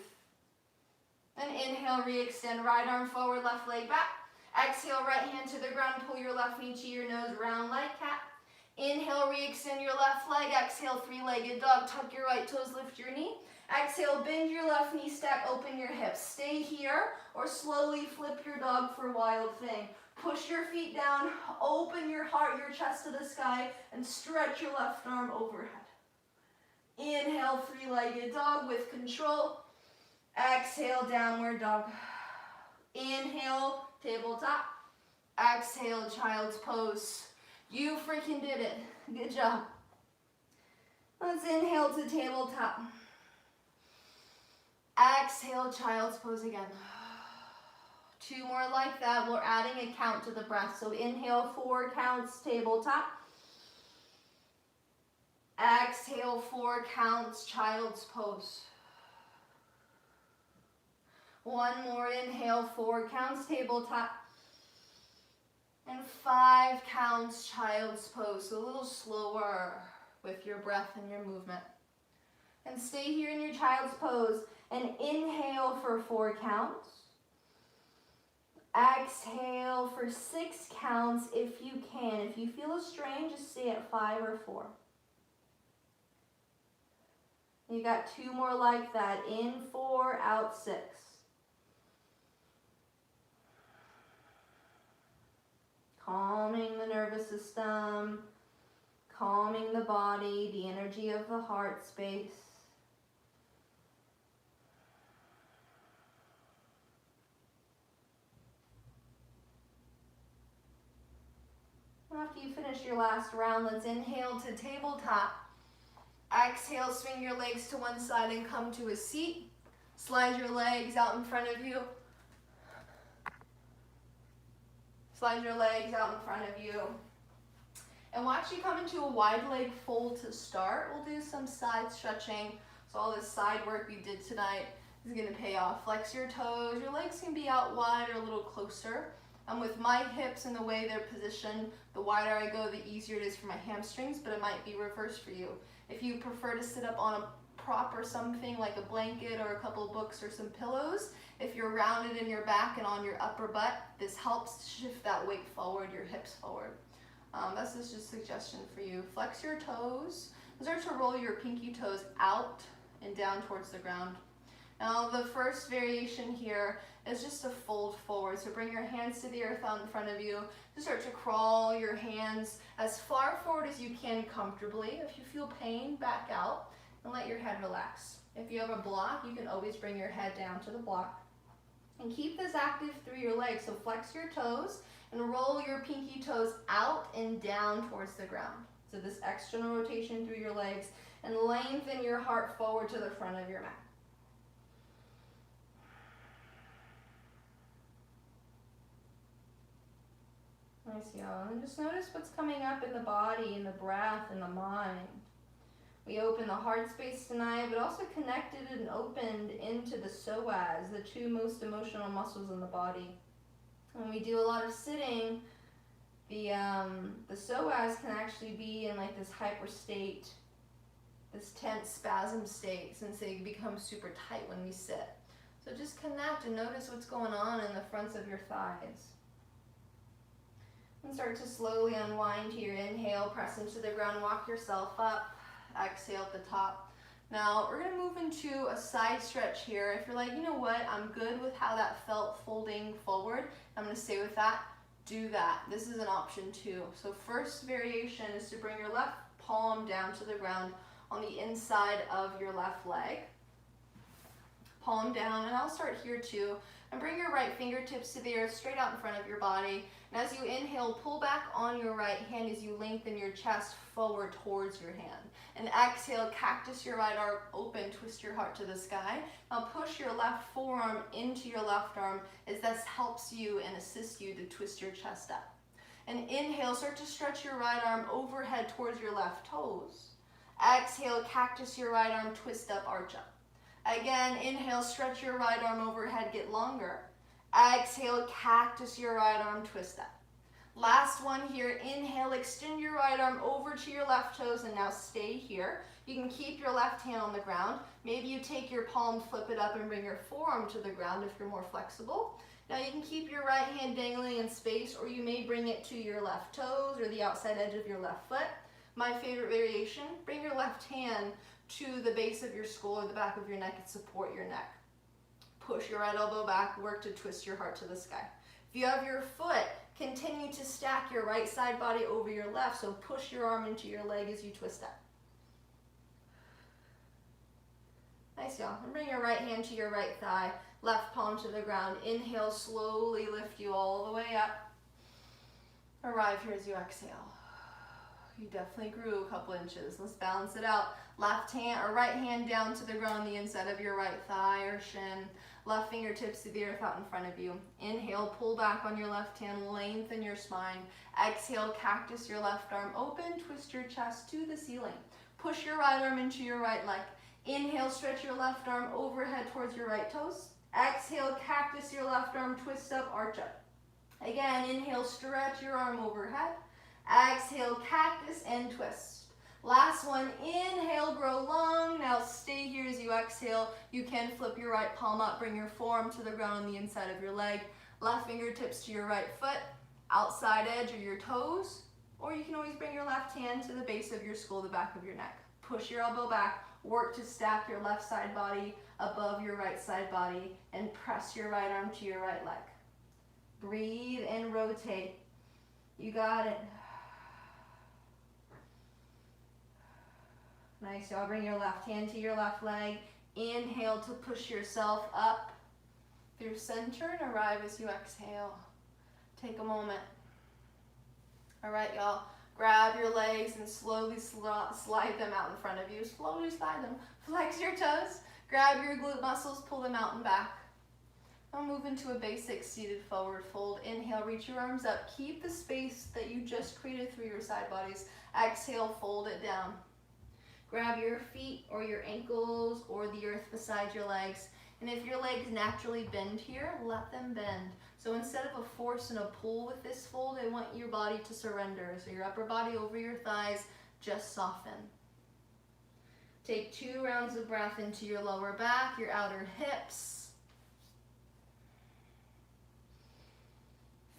And inhale, re-extend. Right arm forward, left leg back. Exhale, right hand to the ground. Pull your left knee to your nose, round like cat. Inhale, re-extend your left leg. Exhale, three-legged dog. Tuck your right toes, lift your knee. Exhale, bend your left knee, stack, open your hips. Stay here or slowly flip your dog for wild thing. Push your feet down, open your heart, your chest to the sky, and stretch your left arm overhead. Inhale, three-legged dog with control. Exhale, downward dog. Inhale, tabletop. Exhale, child's pose. You freaking did it. Good job. Let's inhale to tabletop. Exhale, child's pose again. Two more like that. We're adding a count to the breath. So inhale, 4 counts, tabletop. Exhale, 4 counts, child's pose. One more inhale, 4 counts, tabletop. And 5 counts, child's pose. So a little slower with your breath and your movement. And stay here in your child's pose and inhale for 4 counts. Exhale for 6 counts if you can. If you feel a strain, just stay at 5 or 4. You got 2 more like that. In 4, out 6. Calming the nervous system, calming the body, the energy of the heart space. After you finish your last round, let's inhale to tabletop. Exhale, swing your legs to one side and come to a seat. Slide your legs out in front of you. Slide your legs out in front of you. And we'll actually come into a wide leg fold to start. We'll do some side stretching. So all this side work we did tonight is gonna pay off. Flex your toes. Your legs can be out wide or a little closer. With my hips and the way they're positioned, the wider I go, the easier it is for my hamstrings, but it might be reversed for you. If you prefer to sit up on a prop or something like a blanket or a couple of books or some pillows, if you're rounded in your back and on your upper butt, this helps shift that weight forward, your hips forward. That's just a suggestion for you. Flex your toes. Start to roll your pinky toes out and down towards the ground. Now the first variation here is just to fold forward. So bring your hands to the earth out in front of you. Just start to crawl your hands as far forward as you can comfortably. If you feel pain, back out and let your head relax. If you have a block, you can always bring your head down to the block. And keep this active through your legs. So flex your toes and roll your pinky toes out and down towards the ground. So this external rotation through your legs, and lengthen your heart forward to the front of your mat. Nice, y'all. And just notice what's coming up in the body, in the breath, in the mind. We opened the heart space tonight, but also connected and opened into the psoas, the 2 most emotional muscles in the body. When we do a lot of sitting, the psoas can actually be in like this hyper state, this tense spasm state, since they become super tight when we sit. So just connect and notice what's going on in the fronts of your thighs. And start to slowly unwind to your inhale, press into the ground, walk yourself up, exhale at the top. Now we're gonna move into a side stretch here. If you're like, you know what, I'm good with how that felt folding forward, I'm gonna stay with that, do that. This is an option too. So first variation is to bring your left palm down to the ground on the inside of your left leg. Palm down, and I'll start here too. And bring your right fingertips to the earth, straight out in front of your body. And as you inhale, pull back on your right hand as you lengthen your chest forward towards your hand. And exhale, cactus your right arm open, twist your heart to the sky. Now push your left forearm into your left arm as this helps you and assists you to twist your chest up. And inhale, start to stretch your right arm overhead towards your left toes. Exhale, cactus your right arm, twist up, arch up. Again, inhale, stretch your right arm overhead, get longer. Exhale, cactus your right arm, twist up. Last one here, inhale, extend your right arm over to your left toes, and now stay here. You can keep your left hand on the ground. Maybe you take your palm, flip it up, and bring your forearm to the ground if you're more flexible. Now you can keep your right hand dangling in space, or you may bring it to your left toes or the outside edge of your left foot. My favorite variation, bring your left hand to the base of your skull or the back of your neck and support your neck. Push your right elbow back, work to twist your heart to the sky. If you have your foot, continue to stack your right side body over your left, so push your arm into your leg as you twist up. Nice, y'all. And bring your right hand to your right thigh, left palm to the ground. Inhale, slowly lift you all the way up. Arrive here as you exhale. You definitely grew a couple inches. Let's balance it out. Left hand or right hand down to the ground on the inside of your right thigh or shin. Left fingertips to the earth out in front of you. Inhale, pull back on your left hand, lengthen your spine. Exhale, cactus your left arm open, twist your chest to the ceiling. Push your right arm into your right leg. Inhale, stretch your left arm overhead towards your right toes. Exhale, cactus your left arm, twist up, arch up. Again, inhale, stretch your arm overhead. Exhale, cactus and twist. Last one, inhale, grow long. Now stay here as you exhale. You can flip your right palm up, bring your forearm to the ground on the inside of your leg. Left fingertips to your right foot, outside edge of your toes. Or you can always bring your left hand to the base of your skull, the back of your neck. Push your elbow back, Work to stack your left side body above your right side body and press your right arm to your right leg. Breathe and rotate. You got it. Nice, y'all. Bring your left hand to your left leg. Inhale to push yourself up through center and arrive as you exhale. Take a moment. All right, y'all. Grab your legs and slowly slide them out in front of you. Slowly slide them. Flex your toes. Grab your glute muscles, pull them out and back. Now move into a basic seated forward fold. Inhale, reach your arms up. Keep the space that you just created through your side bodies. Exhale, fold it down. Grab your feet or your ankles or the earth beside your legs. And if your legs naturally bend here, let them bend. So instead of a force and a pull with this fold, I want your body to surrender. So your upper body over your thighs, just soften. Take 2 rounds of breath into your lower back, your outer hips.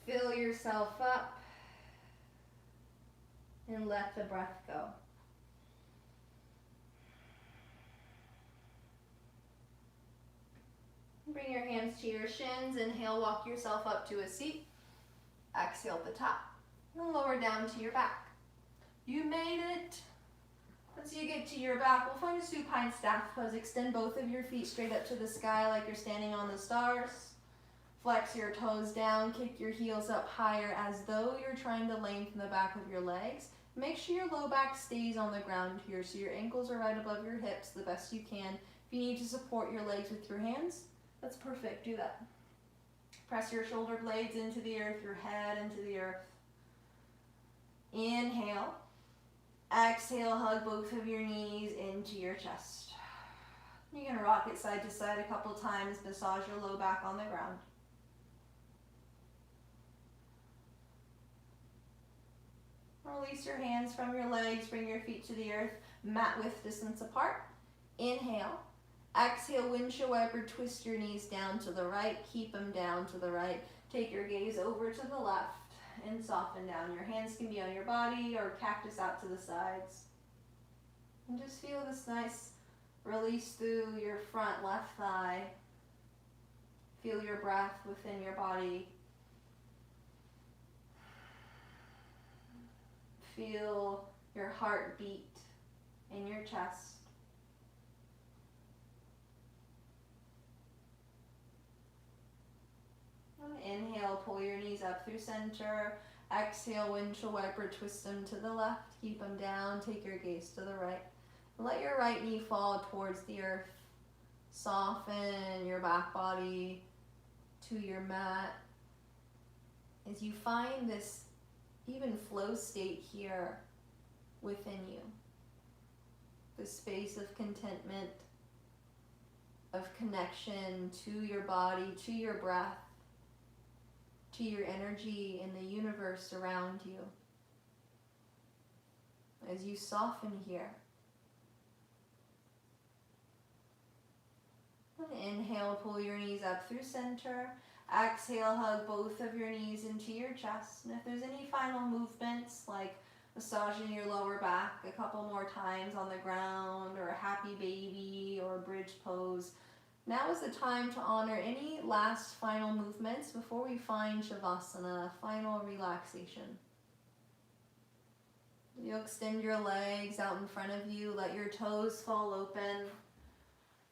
Fill yourself up and let the breath go. Bring your hands to your shins. Inhale, walk yourself up to a seat. Exhale at the top. And lower down to your back. You made it. Once you get to your back, we'll find a supine staff pose. Extend both of your feet straight up to the sky like you're standing on the stars. Flex your toes down, kick your heels up higher as though you're trying to lengthen the back of your legs. Make sure your low back stays on the ground here so your ankles are right above your hips the best you can. If you need to support your legs with your hands, that's perfect, do that. Press your shoulder blades into the earth, your head into the earth. Inhale. Exhale, hug both of your knees into your chest. You're gonna rock it side to side a couple times, massage your low back on the ground. Release your hands from your legs, bring your feet to the earth, mat width distance apart. Inhale. Exhale, windshield wiper, twist your knees down to the right, keep them down to the right. Take your gaze over to the left and soften down. Your hands can be on your body or cactus out to the sides. And just feel this nice release through your front left thigh. Feel your breath within your body. Feel your heart beat in your chest. Inhale, pull your knees up through center. Exhale, windshield wiper, twist them to the left. Keep them down, take your gaze to the right. Let your right knee fall towards the earth. Soften your back body to your mat. As you find this even flow state here within you. The space of contentment, of connection to your body, to your breath, to your energy and the universe around you. As you soften here. Inhale, pull your knees up through center. Exhale, hug both of your knees into your chest. And if there's any final movements, like massaging your lower back a couple more times on the ground, or a happy baby, or a bridge pose, now is the time to honor any last final movements before we find shavasana, final relaxation. You'll extend your legs out in front of you, let your toes fall open.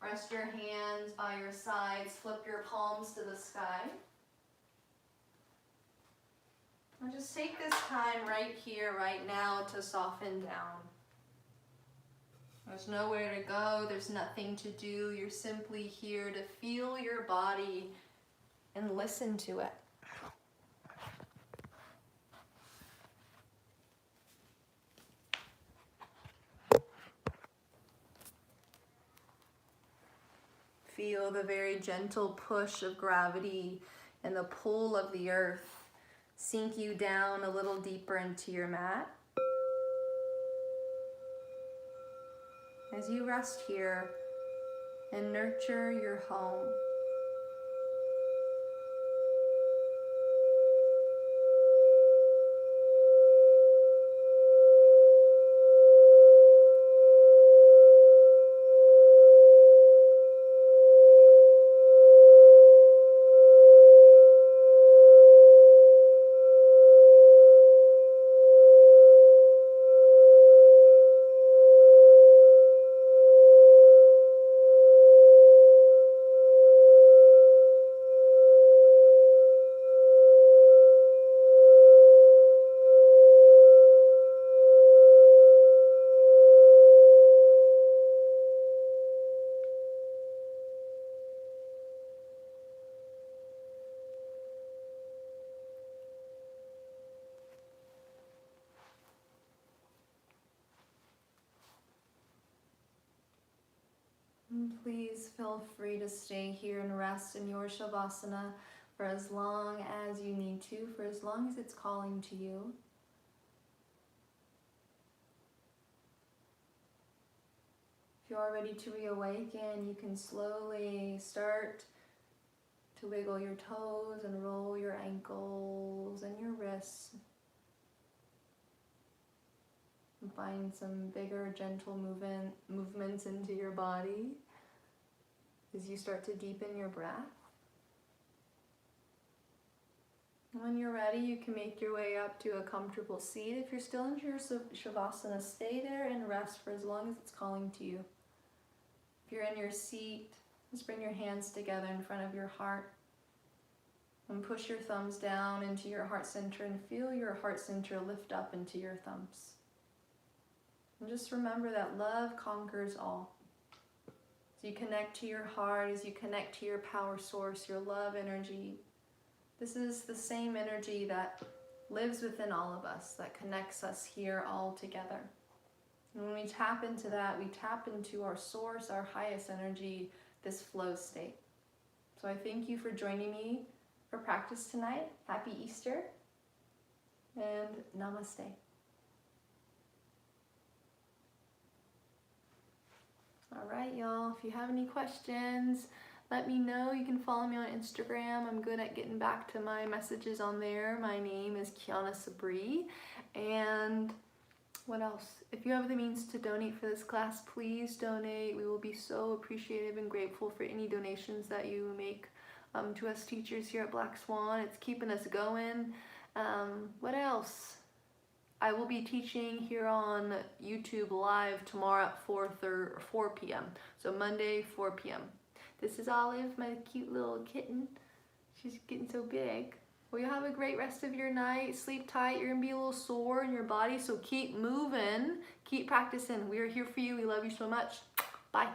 Rest your hands by your sides, flip your palms to the sky. And just take this time right here, right now, to soften down. There's nowhere to go, there's nothing to do. You're simply here to feel your body and listen to it. Feel the very gentle push of gravity and the pull of the earth sink you down a little deeper into your mat. As you rest here and nurture your home. And please feel free to stay here and rest in your shavasana for as long as you need to, for as long as it's calling to you. If you are ready to reawaken, you can slowly start to wiggle your toes and roll your ankles and your wrists. And find some bigger, gentle movements into your body as you start to deepen your breath. When you're ready, you can make your way up to a comfortable seat. If you're still in your shavasana, stay there and rest for as long as it's calling to you. If you're in your seat, just bring your hands together in front of your heart and push your thumbs down into your heart center and feel your heart center lift up into your thumbs. And just remember that love conquers all. As you connect to your heart, as you connect to your power source, your love energy, this is the same energy that lives within all of us, that connects us here all together. And when we tap into that, we tap into our source, our highest energy, this flow state. So I thank you for joining me for practice tonight. Happy Easter and namaste. All right, y'all, if you have any questions, let me know. You can follow me on Instagram. I'm good at getting back to my messages on there. My name is Kiana. And what else? If you have the means to donate for this class, please donate. We will be so appreciative and grateful for any donations that you make to us teachers here at Black Swan. It's keeping us going. What else? I will be teaching here on YouTube live tomorrow at 4 p.m. So Monday, 4 p.m. This is Olive, my cute little kitten. She's getting so big. Well, you have a great rest of your night. Sleep tight. You're gonna be a little sore in your body, so keep moving. Keep practicing. We are here for you. We love you so much. Bye.